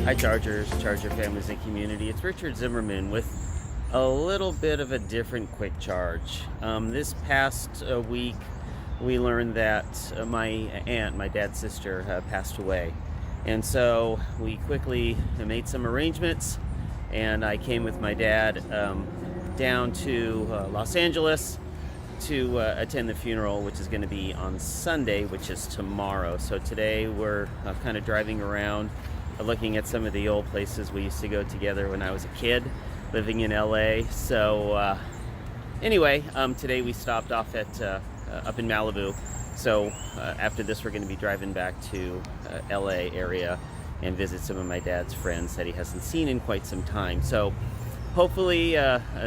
Hi Chargers, Charger families and community. It's Richard Zimmerman with a little bit of a different quick charge. This past week we learned that my aunt, my dad's sister, passed away. And so we quickly made some arrangements and I came with my dad down to Los Angeles to attend the funeral, which is going to be on Sunday, which is tomorrow. So today we're kind of driving around looking at some of the old places we used to go together when I was a kid living in LA. So anyway, today we stopped off at up in Malibu. So after this we're going to be driving back to LA area and visit some of my dad's friends that he hasn't seen in quite some time. So hopefully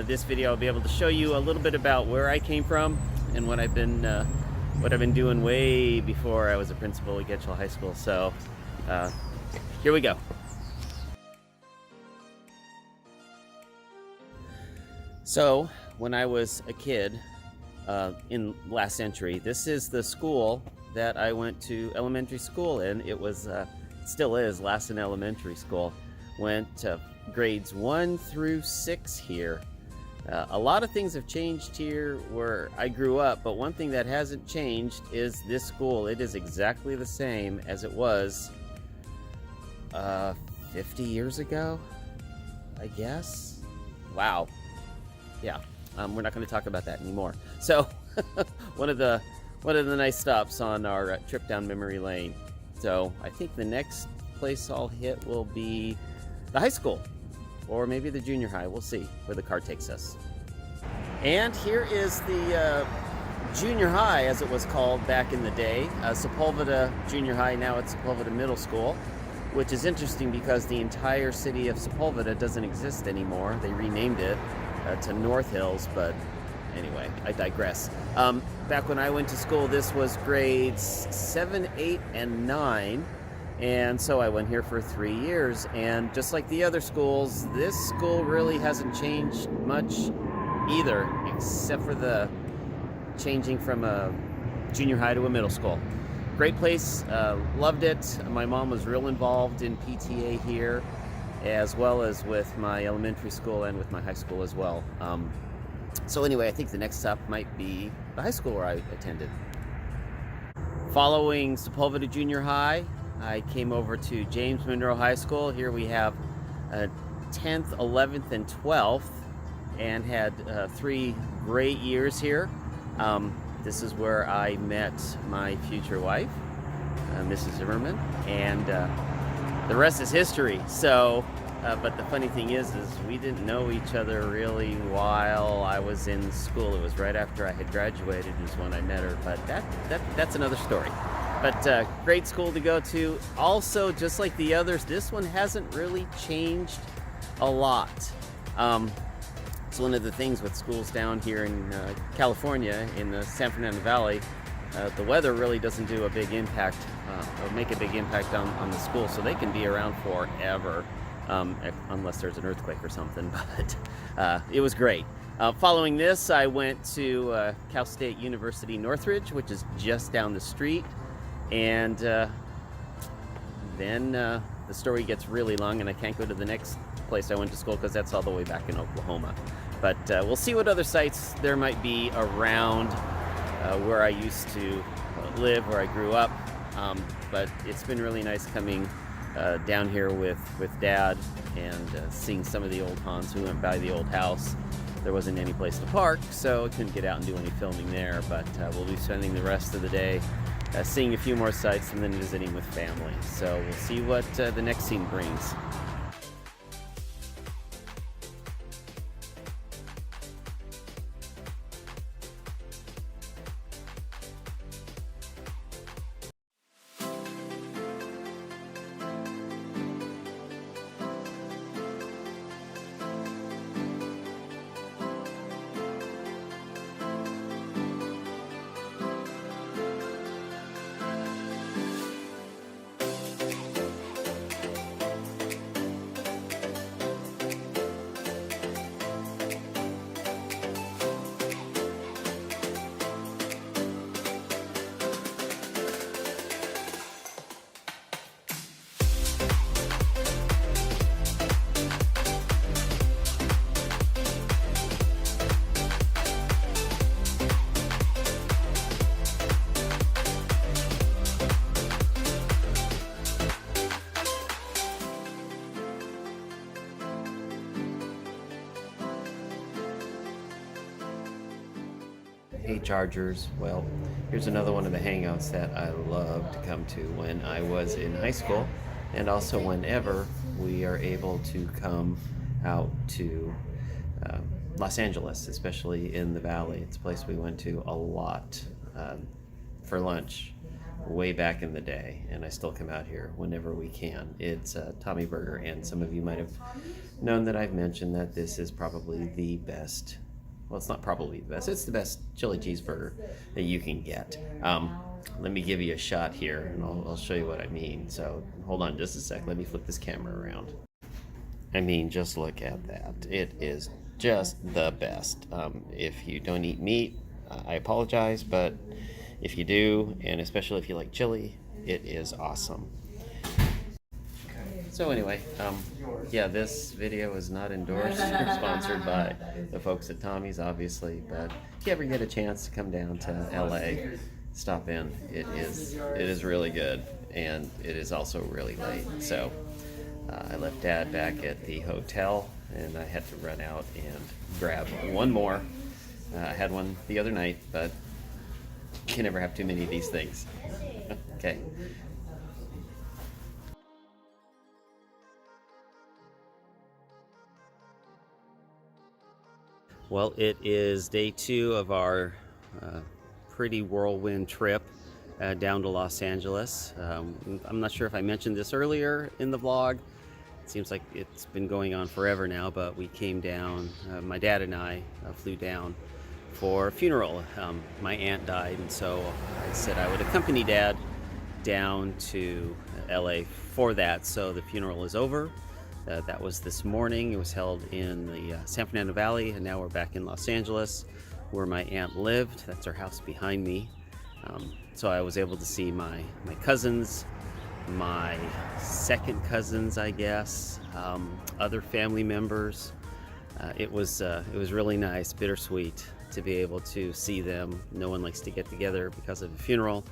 this video I'll be able to show you a little bit about where I came from and what I've been doing way before I was a principal at Getchell High School. So here we go. So when I was a kid in last century, this is the school that I went to elementary school in. It was still is Lassen Elementary School. Went to grades 1 through 6 here. A lot of things have changed here where I grew up, but one thing that hasn't changed is this school. It is exactly the same as it was 50 years ago, I guess. Wow. Yeah, we're not going to talk about that anymore. So one of the nice stops on our trip down memory lane. So I think the next place I'll hit will be the high school, or maybe the junior high. We'll see where the car takes us. And here is the junior high, as it was called back in the day, Sepulveda Junior High. Now it's Sepulveda Middle School, which is interesting because the entire city of Sepulveda doesn't exist anymore. They renamed it to North Hills, but anyway, I digress. Back when I went to school, this was grades 7, 8, and 9. And so I went here for 3 years, and just like the other schools, this school really hasn't changed much either, except for the changing from a junior high to a middle school. Great place, loved it. My mom was real involved in PTA here, as well as with my elementary school and with my high school as well. So anyway, I think the next stop might be the high school where I attended. Following Sepulveda Junior High, I came over to James Monroe High School. Here we have 10th, 11th, and 12th, and had 3 great years here. This is where I met my future wife, Mrs. Zimmerman, and the rest is history. So, but the funny thing is we didn't know each other really while I was in school. It was right after I had graduated is when I met her, but that's another story. But great school to go to. Also, just like the others, this one hasn't really changed a lot. It's one of the things with schools down here in California, in the San Fernando Valley, the weather really doesn't do a big impact or make a big impact on the school, so they can be around forever, unless there's an earthquake or something. But it was great. Following this, I went to Cal State University Northridge, which is just down the street. And then the story gets really long, and I can't go to the next place I went to school because that's all the way back in Oklahoma. But we'll see what other sites there might be around where I used to live, where I grew up. But it's been really nice coming down here with Dad and seeing some of the old haunts. We went by the old house. There wasn't any place to park, so I couldn't get out and do any filming there. But we'll be spending the rest of the day seeing a few more sites and then visiting with family. So we'll see what the next scene brings. LA Chargers. Well, here's another one of the hangouts that I love to come to when I was in high school, and also whenever we are able to come out to Los Angeles, especially in the Valley. It's a place we went to a lot for lunch way back in the day, and I still come out here whenever we can. It's Tommy Burger, and some of you might have known that I've mentioned that this is probably the best. Well, it's not probably the best. It's the best chili cheeseburger that you can get. Let me give you a shot here, and I'll show you what I mean. So hold on just a sec. Let me flip this camera around. I mean, just look at that. It is just the best. If you don't eat meat, I apologize, but if you do, and especially if you like chili, it is awesome. So anyway, yeah, this video is not endorsed or sponsored by the folks at Tommy's, obviously, but if you ever get a chance to come down to LA, stop in. It is really good, and it is also really late. So I left Dad back at the hotel, and I had to run out and grab one more. I had one the other night, but you can never have too many of these things. Okay. Well, it is day 2 of our pretty whirlwind trip down to Los Angeles. I'm not sure if I mentioned this earlier in the vlog. It seems like it's been going on forever now, but we came down, my dad and I flew down for a funeral. My aunt died, and so I said I would accompany Dad down to LA for that. So the funeral is over. That was this morning. It was held in the San Fernando Valley, and now we're back in Los Angeles where my aunt lived. That's her house behind me. So I was able to see my cousins, my second cousins, I guess, other family members. It was really nice, bittersweet to be able to see them. No one likes to get together because of a funeral,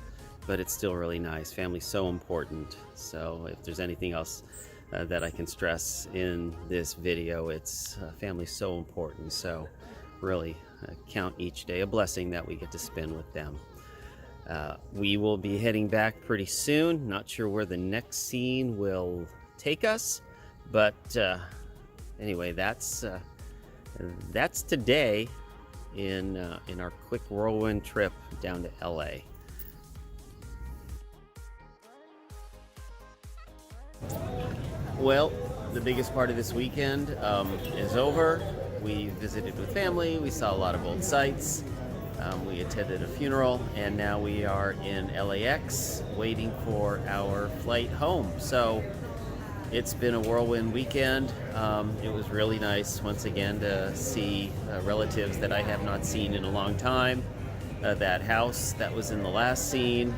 but it's still really nice. Family's so important. So if there's anything else that I can stress in this video, it's family's so important. So really count each day a blessing that we get to spend with them. We will be heading back pretty soon. Not sure where the next scene will take us, but anyway, that's today in our quick whirlwind trip down to LA. Well, the biggest part of this weekend is over. We visited with family, we saw a lot of old sights, we attended a funeral, and now we are in LAX waiting for our flight home. So it's been a whirlwind weekend. It was really nice once again to see relatives that I have not seen in a long time. That house that was in the last scene.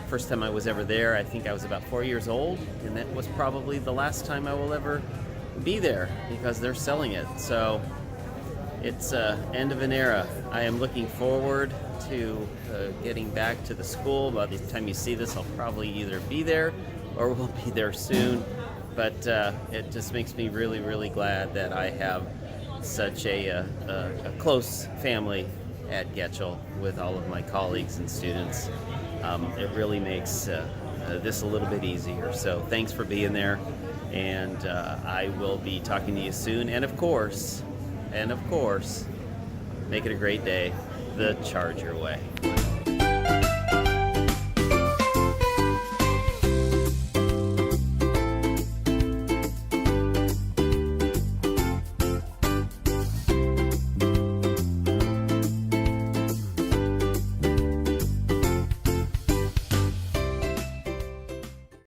First time I was ever there, I think I was about 4 years old, and that was probably the last time I will ever be there because they're selling it. So it's end of an era. I am looking forward to getting back to the school. By the time you see this, I'll probably either be there or we'll be there soon. But it just makes me really, really glad that I have such a close family at Getchell with all of my colleagues and students. It really makes this a little bit easier. So thanks for being there, and I will be talking to you soon. And of course, make it a great day the Charger way.